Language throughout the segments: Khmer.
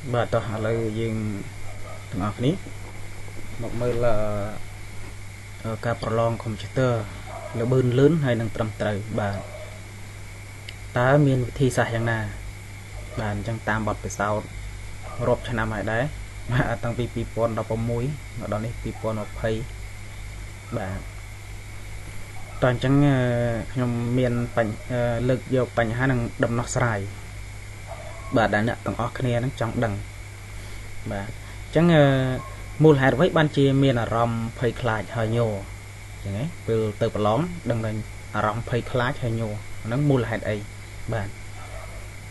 បាទតោះឥឡូវយើងទាំងអស់គ្នាមកមើលការប្រឡងកុំព្យូទ័រល្បឿនលឿនហើយនឹងត្រឹមត្រូវបាទតើមានវិធីសាស្ត្រយ៉ាងណាបាទអញ្ចឹងតាមបទពិសោធន៍រាប់ឆ្នាំហើយដែរបាទតាំងពី2016មកដល់នេះ2020បាទតើអញ្ចឹងខ្ញុំមានលើកយកបញ្ហានឹងដំណោះស្រាយបាទដែលអ្នកទាំងអស់គ្នានឹងចង់ដឹងបាទអញ្ចឹងមូលហេតុអ្វីបានជាមានអារម្មណ៍ភ័យខ្លាចហើយញ័រអញ្ចឹងពេលទៅប្រឡងដឹងតែអារម្មណ៍ភ័យខ្លាចហើយញ័រហ្នឹងមូលហេតុអីបាទ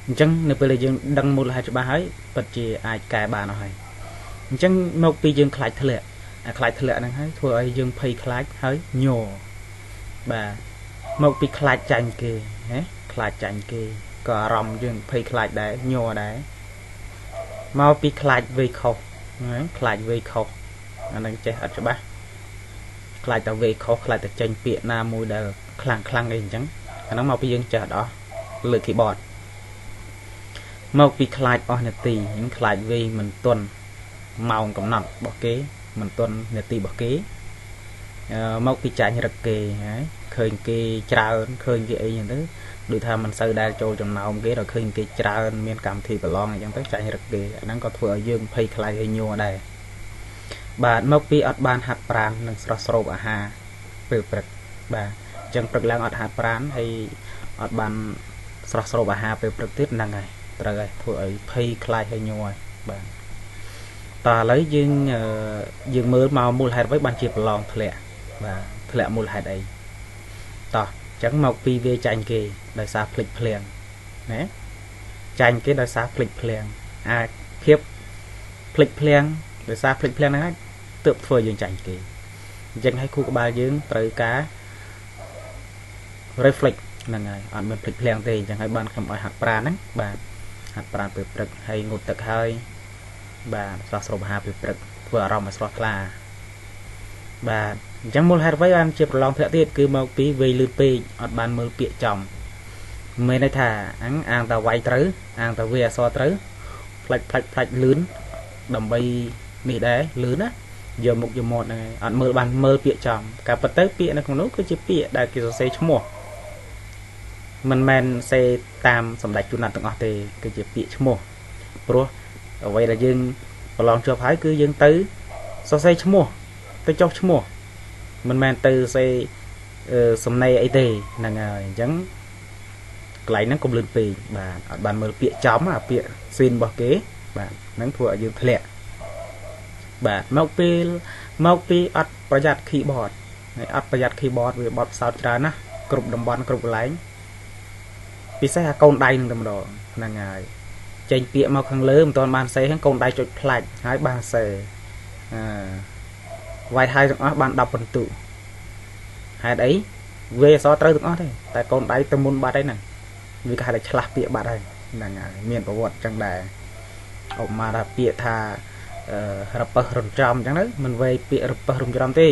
អញ្ចឹងនៅពេលដែលយើងដឹងមូលហេតុច្បាស់ហើយពិតជាអាចកែបានអស់ហើយអញ្ចឹងមកពីយើងខ្លាចធ្លាក់អាខ្លាចធ្លាក់ហ្នឹងហើយធ្វើឲ្យយើងភ័យខ្លាចហើយញ័របាទមកពីខ្លាចចាញ់គេណាខ្លាចចាញ់គេក៏អារម្មណ៍យើងភ័យខ្លាចដែរញ័រដែរមកពីខ្លាចវេខុសហ្នឹងខ្លាចវេខុសអានឹងចេះអត់ច្បាស់ខ្លាចតែវេខុសខ្លាចតែចេញពាក្យណាមួយដែលខ្លាំងអីអញ្ចឹងអាហ្នឹងមកពីយើងចេះអត់អស់លើ keyboard មកពីខ្លាចអស់នាទីខ្លាចវេមិនទាន់ម៉ោងកំណត់របស់គេមិនទាន់នាទីរបស់គេមកពីចាញ់រឹកគេហើយឃើញគេច្រើនឃើញគេអីហ្នឹងទៅដូចថាមិនសូវដែលចូលចំណោមគេដល់ឃើញគេច្រើនមានកម្មវិធីប្រឡងអញ្ចឹងទៅចាញ់រឹកគេអាហ្នឹងក៏ធ្វើឲ្យយើងភ័យខ្លាចហើយញ័រដែរបាទមកពីអត់បានហាត់ប្រាណនិងស្រស់ស្រូបអាហារពេលព្រឹកបាទអញ្ចឹងព្រឹកឡើងអត់ហាត់ប្រាណហើយអត់បានស្រស់ស្រូបអាហារពេលព្រឹកទៀតហ្នឹងហើយត្រូវហើយធ្វើឲ្យភ័យខ្លាចហើយញ័រហើយបាទតើឥឡូវយើងមើលមកមូលហេតុអ្វីបានជាប្រឡងធ្លាក់បាទធ្លាក់មូលហេតុអីតោះអញ្ចឹងមកពីវាចាញ់គេដោយសារភ្លេចភ្លាំងណាចាញ់គេដោយសារភ្លេចភ្លាំងអាចភាពភ្លេចភ្លាំងដោយសារភ្លេចភ្លាំងហ្នឹងហើយទើបធ្វើយើងចាញ់គេអញ្ចឹងឲ្យគូក្បាលយើងត្រូវការ reflect ហ្នឹងហើយអត់មានភ្លេចភ្លាំងទេអញ្ចឹងឲ្យបានខ្ញុំឲ្យហាត់ប្រាណហ្នឹងបាទហាត់ប្រាណពេលព្រឹកហើយងូតទឹកហើយបាទស្រស់ស្រូបអាហារពេលព្រឹកធ្វើអារម្មណ៍ឲ្យស្រស់ថ្លាបាទអញ្ចឹងមូលហេតុអ្វីបានជាប្រឡងធ្លាក់ទៀតគឺមកពីវ័យលឿនពេកអត់បានមើលពាក្យចំមានន័យថាអាងតាវាយត្រូវអាងតាវាអសរត្រូវផ្លាច់លឿនដើម្បីនេះដែរលឿនណាយកមុខយកមាត់ហ្នឹងអត់មើលបានមើលពាក្យចំការពិតទៅពាក្យនៅក្នុងនោះគឺជាពាក្យដែលគេសរសេរឈ្មោះមិនមែនសេតាមសម្ដេចជួនណាត់ទាំងអស់ទេគឺជាពាក្យឈ្មោះព្រោះអ្វីដែលយើងប្រឡងជាប់ហើយគឺយើងទៅសរសេរឈ្មោះទៅចុះឈ្មោះមិនមែនទៅសេសំណេរអីទេហ្នឹងហើយអញ្ចឹងកន្លែងហ្នឹងកុំលឿនពេកបាទអត់បានមើលពាក្យចំអាពាក្យស៊ីនរបស់គេបាទហ្នឹងធ្វើឲ្យយើងធ្លាក់បាទមកពីអត់ប្រយ័ត្ន keyboard ហើយអត់ប្រយ័ត្ន keyboard វាបត់ផ្សោតច្រើនណាគ្រប់តំបន់គ្រប់កន្លែងពិសេសអាកូនដៃនឹងតែម្ដងហ្នឹងហើយចេញពាក្យមកខាងលើមិនទាន់បានសេហ្នឹងកូនដៃចុចផ្លាច់ហើយបានសេវាយហើយទាំងអស់បាន10ពិន្ទុហេតុអីវាអសត្រូវទាំងអស់ទេតែកូនដៃទៅមុនបាត់ហើយហ្នឹងវាគេហៅថាឆ្លាស់ពាក្យបាត់ហើយហ្នឹងហើយមានប្រវត្តិចឹងដែរឧបមាថាពាក្យថារពឹសរំចំអញ្ចឹងទៅមិនវេពាក្យរពឹសរំចំទេ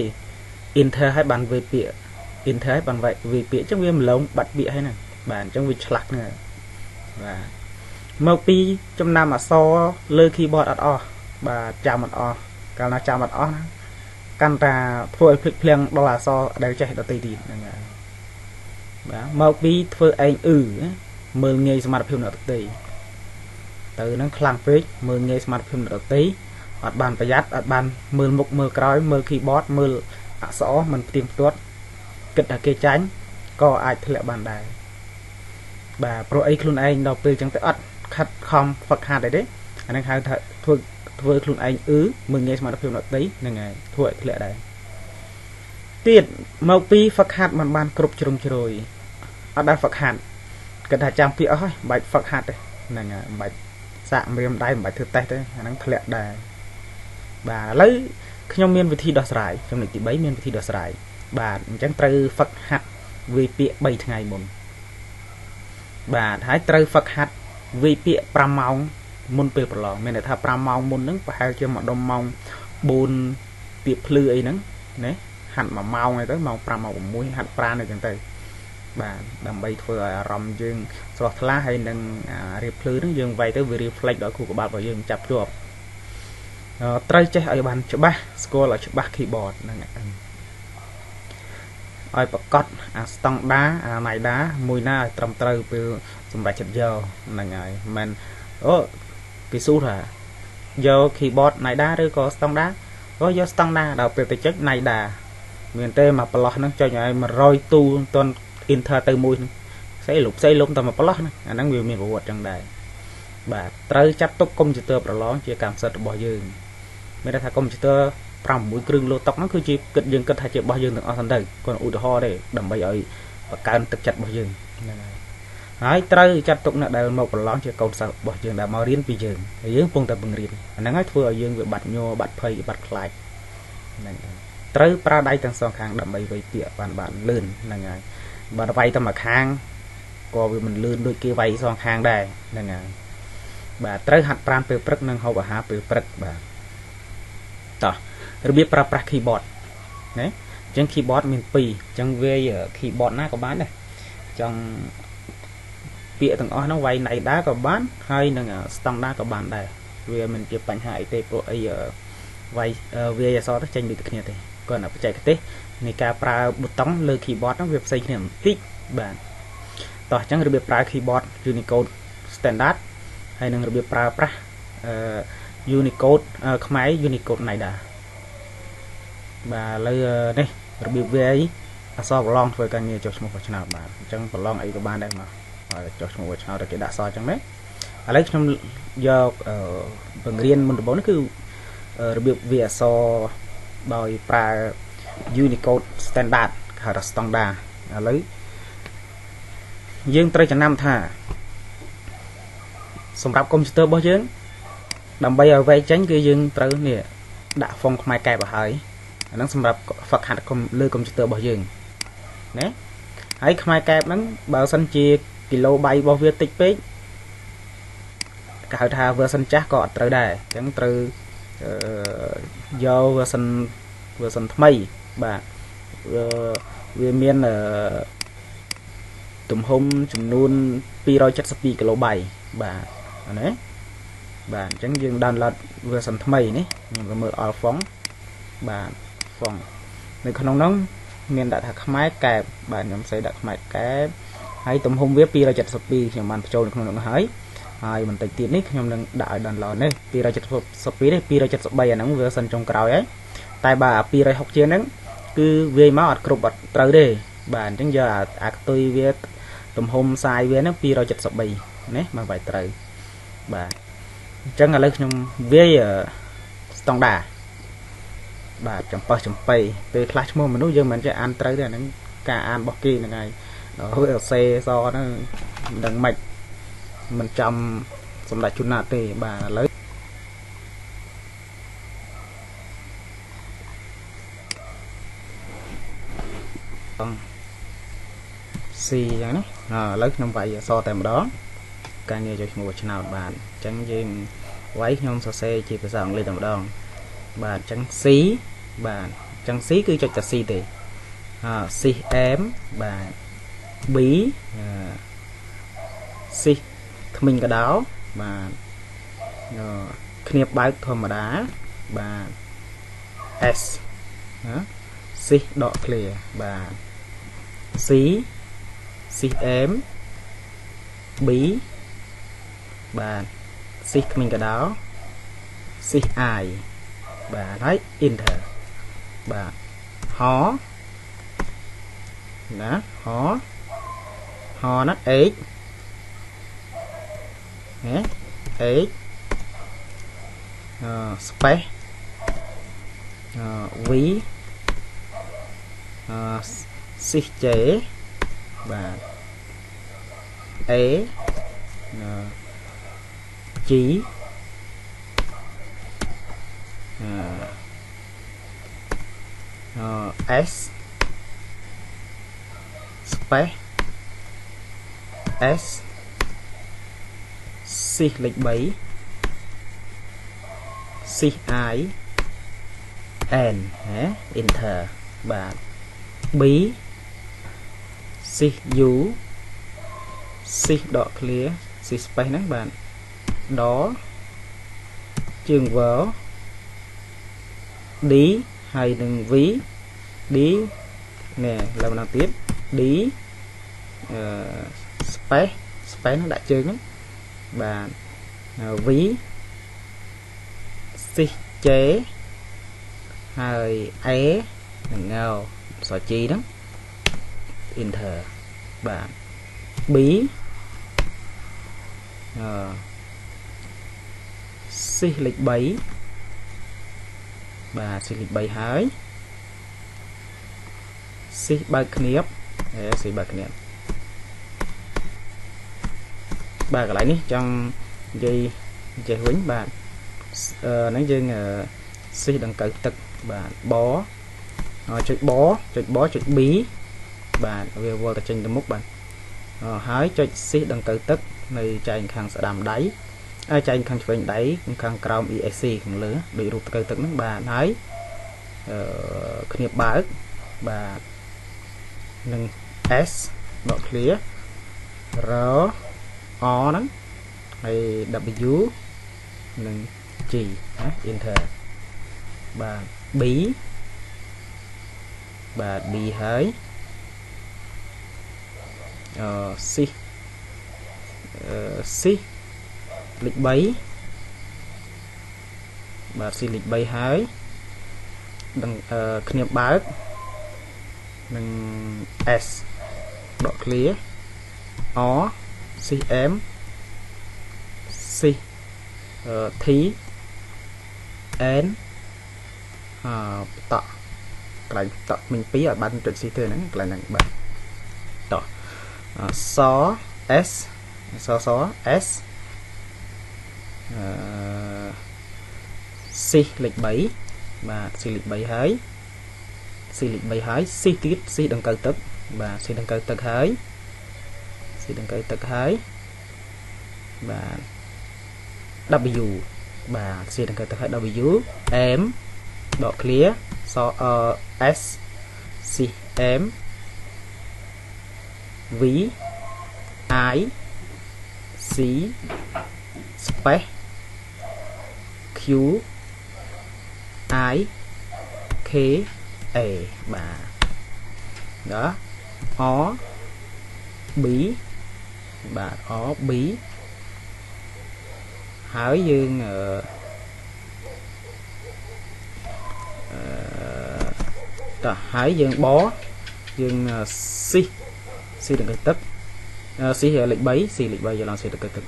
enter ហើយបានវេពាក្យ enter ហើយបានវេពាក្យអញ្ចឹងវាម្លងបាត់ពាក្យហើយហ្នឹងបាទអញ្ចឹងវាឆ្លាស់ហ្នឹងបាទមកពីចំណាំអក្សរលើ keyboard អត់អស់បាទចាំអត់អស់កាលណាចាំអត់អស់ណាកាន់តែធ្វើឲ្យភ្លេចភ្លាំងដល់អក្សរដែលចេះដទៃទៀតហ្នឹងហើយបាទមកពីធ្វើឯងមើលងាយសមត្ថភាពអ្នកដទៃទៅហ្នឹងខ្លាំងពេកមើលងាយសមត្ថភាពអ្នកដទៃអត់បានប្រយ័ត្នអត់បានមើលមុខមើលក្រោយមើល keyboard មើលអក្សរមិនផ្ទៀងផ្ទាត់គិតថាគេចាញ់ក៏អាចធ្លាក់បានដែរបាទព្រោះអីខ្លួនឯងដល់ពេលចឹងទៅអត់ខិតខំហ្វឹកហាត់អីទេអាហ្នឹងហៅថាធ្វើខ្លួនឯងមើលងាយសមត្ថភាពអ្នកដទៃហ្នឹងហើយធ្វើឲ្យធ្លាក់ដែរទៀតមកពីហ្វឹកហាត់មិនបានគ្រប់ជ្រុងជ្រោយអត់ដែលហ្វឹកហាត់គិតថាចាំពាក្យអស់ហើយមិនបាច់ហ្វឹកហាត់ទេហ្នឹងហើយមិនបាច់សាកម្រាមដៃមិនបាច់ធ្វើតេស្តទេអាហ្នឹងធ្លាក់ដែរបាទឥឡូវខ្ញុំមានវិធីដោះស្រាយចំណុចទី3មានវិធីដោះស្រាយបាទអញ្ចឹងត្រូវហ្វឹកហាត់វាយពាក្យ3ថ្ងៃមុនបាទហើយត្រូវហ្វឹកហាត់វាយពាក្យ5ម៉ោងមុនពេលប្រឡងមានន័យថា5ម៉ោងមុនហ្នឹងប្រហែលជាមួយដុំម៉ោង4ពាក្យភ្លឺអីហ្នឹងណាហាត់1ម៉ោងអីទៅម៉ោង5ម៉ោង6ហាត់ប្រាណអីចឹងទៅ បាទដើម្បីធ្វើឲ្យអារម្មណ៍យើងស្រស់ថ្លាហើយនឹងរៀបភ្លឺហ្នឹងយើងវាយទៅវា reflect ដល់ខួរក្បាលរបស់យើងចាប់ជាប់ត្រូវចេះឲ្យបានច្បាស់ស្គាល់ឲ្យច្បាស់ keyboard ហ្នឹងឲ្យប្រកបអាស្តង់ដាអាណៃដាមួយណាឲ្យត្រឹមត្រូវពេលសម្រាប់ចិត្តយកហ្នឹងហើយមិនអូគេសួរថាយក keyboard ណៃដាឬក៏ស្តង់ដាក៏យកស្តង់ដាដល់ពេលទៅចុចណៃដាមានទេមកប្រឡោះហ្នឹងចុចឲ្យ100ទូតន enter ទៅមួយហ្នឹងស្អីលុបតែមកប្រឡោះហ្នឹងអាហ្នឹងវាមានប្រវត្តិចឹងដែរបាទត្រូវចាត់ទុកកុំព្យូទ័រប្រឡងជាកម្មសិទ្ធិរបស់យើងមានន័យថាកុំព្យូទ័រ5-6គ្រឿងលោតុកហ្នឹងគឺជាយើងគិតថាជារបស់យើងទាំងអស់ហ្នឹងទៅគាត់ឧទាហរណ៍ទេដើម្បីឲ្យបង្កើនទឹកចិត្តរបស់យើងហ្នឹងហើយត្រូវចាត់ទុកអ្នកដែលមកប្រឡងជាកូនសិស្សរបស់យើងដែលមករៀនពីយើងហើយយើងកំពុងតែបង្រៀនអាហ្នឹងហើយធ្វើឲ្យយើងវាបាត់ញ័របាត់ភ័យបាត់ខ្លាចហ្នឹងត្រូវប្រើដៃទាំងសងខាងដើម្បីវាយពាក្យបានលឿនហ្នឹងហើយបើវាយតែមួយខាងក៏វាមិនលឿនដូចគេវាយសងខាងដែរហ្នឹងហើយបាទត្រូវហាត់ប្រាណពេលព្រឹកនិងហូបអាហារពេលព្រឹកបាទតោះរបៀបប្រើប្រាស់ keyboard ណាអញ្ចឹង keyboard មាន2អញ្ចឹងវាយ keyboard ណាក៏បានដែរចង់ពាក្យទាំងអស់ហ្នឹងវាយណៃដាក៏បានហើយនឹងស្តង់ដាក៏បានដែរវាមិនជាបញ្ហាអីទេព្រោះអីវាយវាយអក្សរទៅចេញដូចគ្នាទេគាត់បច្ចេកទេសនៃការប្រើប៊ូតុងលើ keyboard ហ្នឹងវាផ្សេងគ្នាបន្តិចបាទតោះអញ្ចឹងរបៀបប្រើ keyboard Unicode standard ហើយនឹងរបៀបប្រើប្រាស់Unicode ខ្មែរ Unicode ណៃដាបាទឥឡូវនេះរបៀបវាយអក្សរប្រឡងធ្វើការងារចុះឈ្មោះបោះឆ្នោតបាទអញ្ចឹងប្រឡងអីក៏បានដែរមកចុះឈ្មោះបោះឆ្នោតតែគេដាក់អក្សរអញ្ចឹងណាឥឡូវខ្ញុំយកបង្រៀនមុនដំបូងនេះគឺរបៀបវាយអក្សរដោយប្រើ Unicode standard គេហៅថា standard ឥឡូវយើងត្រូវចំណាំថាសម្រាប់កុំព្យូទ័ររបស់យើងដើម្បីឲ្យវាយចេញគឺយើងត្រូវនេះដាក់ហ្វុងខ្មែរកែបឲ្យហើយអាហ្នឹងសម្រាប់ហ្វឹកហាត់លើកុំព្យូទ័ររបស់យើងណាហើយខ្មែរកែបហ្នឹងបើសិនជាគីឡូបៃរបស់វាតិចពេកគេហៅថា version ចាស់ក៏អត់ត្រូវដែរអញ្ចឹងត្រូវយក version ថ្មីបាទវាមានទំហំចំនួន272គីឡូបៃបាទណាបាទអញ្ចឹងយើង download version ថ្មីនេះខ្ញុំទៅមើល all font បាទហ្វុងនៅក្នុងនោះមានដាក់ថាខ្មែរកែបបាទខ្ញុំសេដាក់ខ្មែរកែបហើយទំហំវា272ខ្ញុំបានបញ្ចូលនៅក្នុងនោះហើយបន្តិចទៀតនេះខ្ញុំនឹងដាក់ឲ្យ download នេះ272នេះ273អាហ្នឹង version ចុងក្រោយហើយតែបើ260ជាងហ្នឹងគឺវាយមកអត់គ្រប់អត់ត្រូវទេបាទអញ្ចឹងយកអាខ្ទុយវាទំហំសាយវាហ្នឹង273ណាមកវាយត្រូវបាទអញ្ចឹងឥឡូវខ្ញុំវាយស្តង់ដាបាទចំប៉ះចំបៃពេលខ្លះឈ្មោះមនុស្សយើងមិនចេះអានត្រូវទេអាហ្នឹងការអានរបស់គេហ្នឹងហើយហើយសេសហ្នឹងមិនដឹងម៉េចមិនចាំសម្ដេចជុនណាតទេបាទឥឡូវស៊ីយ៉ាងនេះឥឡូវខ្ញុំវាយអក្សរតែម្ដងការងារចូលឈ្មោះឆ្នោតបាទអញ្ចឹងយើងវាយខ្ញុំសរសេរជាភាសាអង់គ្លេសតែម្ដងបាទអញ្ចឹង C បាទអញ្ចឹង C គឺចុចតែ C ទេC M បាទ B C ថ្មិញកដោបាទគ្នាបើកធម្មតាបាទ S C ដក clear បាទ C C M B បាទ C ថ្មិញកដោ C I បាទហើយ enter បាទហណាហណា H ណា H space V C J បាទ A G S space S C លេខ3 C I N enter បាទ B C xí u xí đọ clear xí space nè bạn đó trường vở đi hay đừng ví đi nè làm nào tiếp đi space space nó đã chơi bạn ví xí chế hay é đừng ngao sò chi đó enter bạn bí xí lịch bấy bà xí lịch bấy hái xí ba kniếp xí ba kniếp ba cái lại ní trong dây dây huấn bạn nói riêng xí đằng cự tực bạn bó chụp bó chụp bí bạn về vô ta trên múc bạn hái cho xí đằng cự tức này chạy khang sẽ đàm đáy ai chạy khang phải đáy khang crom ESC cũng lứa bị rụt cự tức nó bạn hái nghiệp bá và nâng S độ clear R O đó hay W nâng G enter và bí và đi hới si si lịch bấy và si lịch bấy hới đằng khniệp bá đằng S độ clear O si em si thí n tọ lại tọ mình bí ở ban trận si từ lại nặng bạn tọ xó s xó s si lịch 7 và si lịch 7 hái si lịch 7 hái si tiết si đằng cờ tức và si đằng cờ tức hái si đằng cờ tức hái và W và si đằng cờ tức hái W m độ clear so s si m ví I C space Q I K A bà đó ó bí bà ó bí hỏi dương hỏi dương bó dương si si đừng tức si lịch bấy si lịch bấy giờ làm si được cực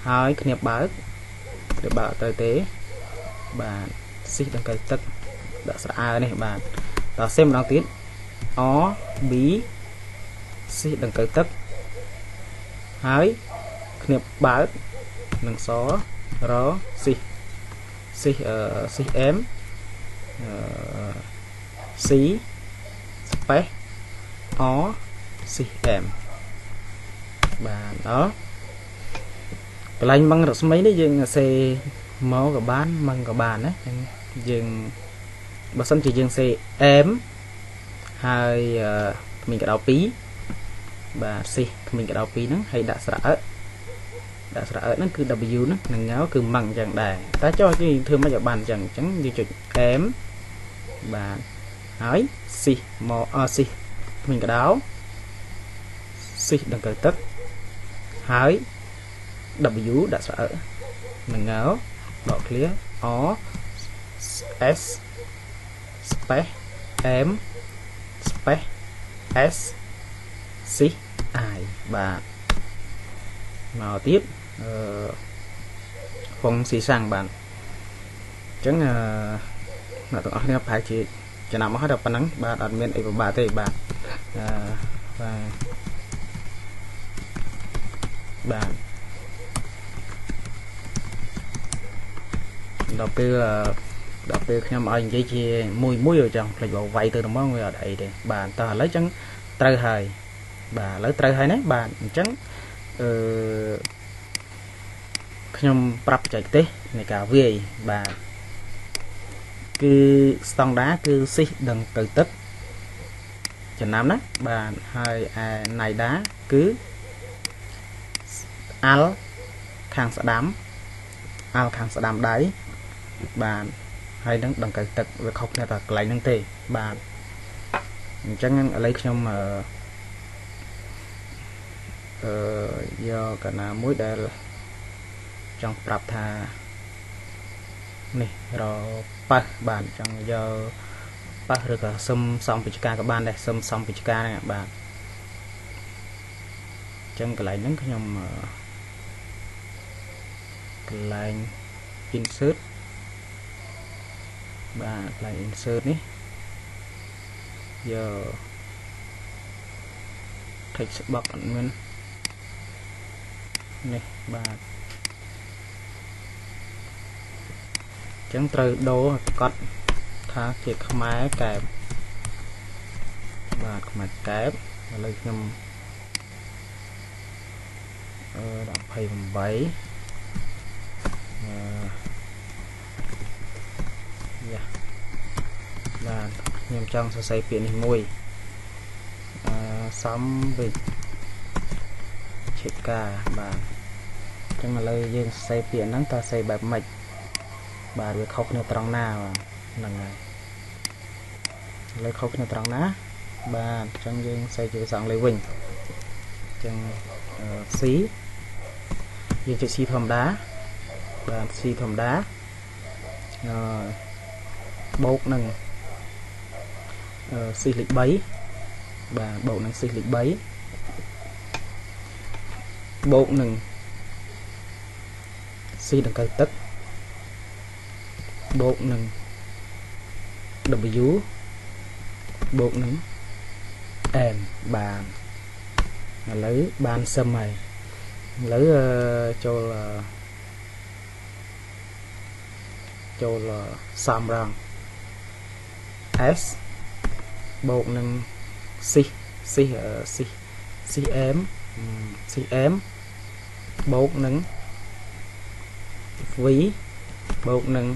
hai cái nhập báo để bảo tới tế bạn si đừng cực tức đã xa này bạn ta xem đăng tiến ó bí si đừng cực tức hai nhập báo đừng xó đó si si si em si space ó si em và đó cái lanh băng được mấy đấy dừng xe máu của bán măng của bàn đấy dừng bà sân chỉ dừng xe em hai mình cái đầu pí và si mình cái đầu pí nó hay đã sợ nó cứ W nó nâng ngáo cứ măng chẳng đài ta cho cái thương mấy giờ bàn chẳng chẳng như chuyện em và hỏi si mò si mình cái đáo si đừng cờ tức hỏi W đã sợ mình ngáo độ clear O S space M space S C I và màu tiếp phong xì sang bạn chẳng là tụi anh phải chỉ nằm hết được nắng ba đặt miền ấy bà thì bạn và bạn đầu tư xem anh chỉ chia mùi ở trong lại bảo vậy từ đó người ở đây để bạn ta lấy trắng trời hời bà lấy trời hời đấy bạn trắng nhom prap chạy tết này cả về bà cứ song đá cứ xí đằng từ tức ចំណាំណាបាទហើយឯណៃដាគឺអាល់ខាងស្ដាំអាល់ខាងស្ដាំដៃបាទហើយនឹងដង្កូវទឹកវាខុសគ្នាតែកន្លែងហ្នឹងទេបាទអញ្ចឹងឥឡូវខ្ញុំយកកណាមួយដែលចង់ប្រាប់ថានេះរប៉ះបាទចង់យកប៉ះឬក៏សុំសំពេចការក៏បានដែរសុំសំពេចការហ្នឹងបាទអញ្ចឹងកន្លែងហ្នឹងខ្ញុំកន្លែង insert បាទកន្លែង insert នេះយក text box អត់មាននេះបាទអញ្ចឹងត្រូវដូរកត់ថាជាខ្មែរកែបបាទខ្មែរកែបឥឡូវខ្ញុំ18យ៉ាបាទខ្ញុំចង់សរសេរពាក្យនេះមួយសំវិជ្ជការបាទអញ្ចឹងឥឡូវយើងសរសេរពាក្យហ្នឹងតើសរសេរបែបម៉េចបាទវាខុសគ្នាត្រង់ណាហ្នឹងហើយឥឡូវខុសគ្នាត្រង់ណាបាទអញ្ចឹងយើងសរសេរជាភាសាអង់គ្លេសវិញអញ្ចឹង C យើងចុច C ធម្មតាបាទ C ធម្មតាបូកនឹងC លេខ3បាទបូកនឹង C លេខ3បូកនឹង C ដង្កូវទឹកបូកនឹង W បូកនឹង M បាទឥឡូវបានសឹមហើយឥឡូវចូលសំរង S បូកនឹង CM បូកនឹង V បូកនឹង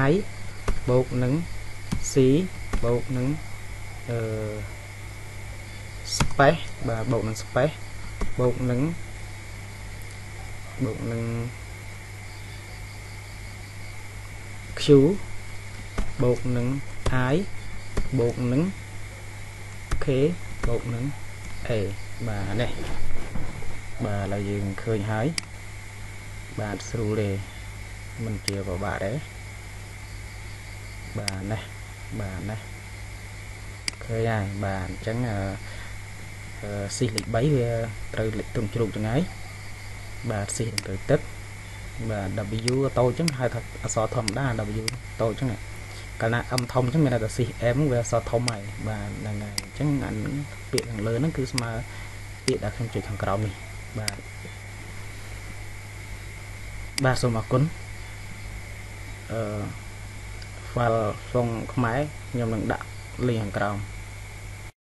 I បូកនឹង C បូកនឹងspace បាទបូកនឹង space បូកនឹង Q បូកនឹង I បូកនឹង K បូកនឹង A បាទនេះបាទឥឡូវយើងឃើញហើយបាទស្រួលទេមិនជាពិបាកទេបាទនេះបាទនេះឃើញហើយបាទអញ្ចឹងC លេខ3វាត្រូវលេខទុនជ្រូកចឹងហើយបាទ C ដង្កូវទឹកបាទ W តូចចឹងហៅថាអក្សរធម្មតា W តូចចឹងកាលណា M ធំចឹងមានន័យថា CM វាអក្សរធំហើយបាទហ្នឹងហើយអញ្ចឹងអាពាក្យខាងលើហ្នឹងគឺស្មើពាក្យដែលខ្ញុំចុចខាងក្រោមនេះបាទសូមអរគុណfile ក្នុងខ្មែរខ្ញុំនឹងដាក់ link ខាងក្រោម